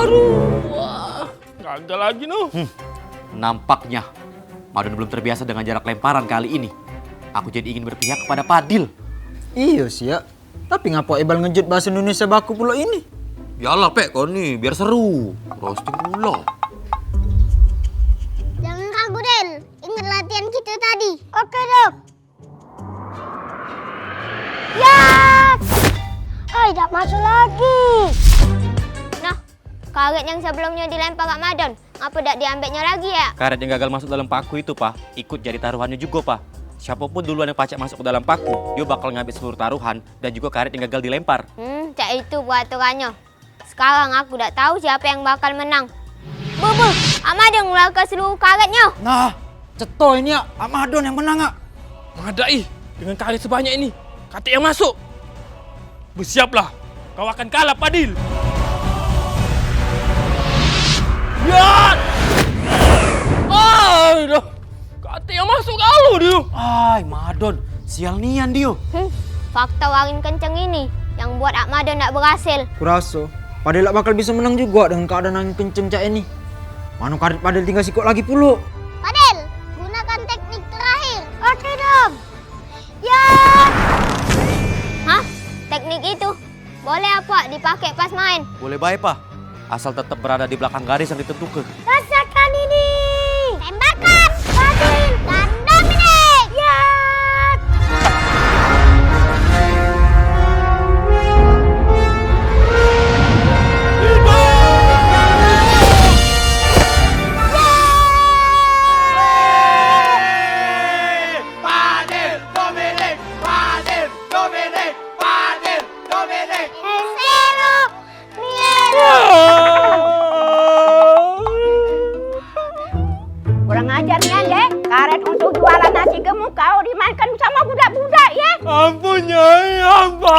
Aduh, wah, gagal lagi noh. Nampaknya Madon belum terbiasa dengan jarak lemparan kali ini. Aku jadi ingin berpihak kepada Padil. Iya sih ya. Tapi ngapa Ebal ngejut bahasa Indonesia baku pula ini? Yalah Pek, kau nih biar seru. Roasting pula. Jangan ragu, Den. Ingat latihan kita tadi. Oke, Dok. Ya! Hai, tidak masuk lagi. Nah, karet yang sebelumnya dilempar Kak Madon, ngapa tidak diambilnya lagi ya? Karet yang gagal masuk dalam paku itu, Pak, ikut jadi taruhannya juga, Pak. Siapapun duluan yang pacak masuk ke dalam paku, dia bakal ngambil seluruh taruhan dan juga karet yang gagal dilempar. Cak itu peraturannya. Sekarang aku tidak tahu siapa yang bakal menang. Bubu, Kak Madon mengeluarkan seluruh karetnya. Nah, ceto ini ya. Amadon yang menang, ah. Madai, dengan karet sebanyak ini, katik yang masuk. Bersiaplah, kau akan kalah Padil. Ya! Aduh, katik yang masuk kalau dia. Ay, Madon, sial nian dia. Faktor angin kenceng ini yang buat Kak Madon tidak berhasil. Kurasa Padel bakal bisa menang juga dengan keadaan angin kenceng cak ini. Manu karet Padel tinggal sikok lagi puluh. Padel, gunakan teknik terakhir. Oke, Dom. Ya! Hah? Teknik itu boleh apa dipakai pas main? Boleh baik, Pak. Asal tetap berada di belakang garis yang ditentukan. Rasakan ini. Tembakan. Padel dan Dominic. Ya! Kurang ajar nih Dek, karet untuk jualan nasi gemuk kau dimakan sama budak-budak ya. Ampun Nyai, ampun.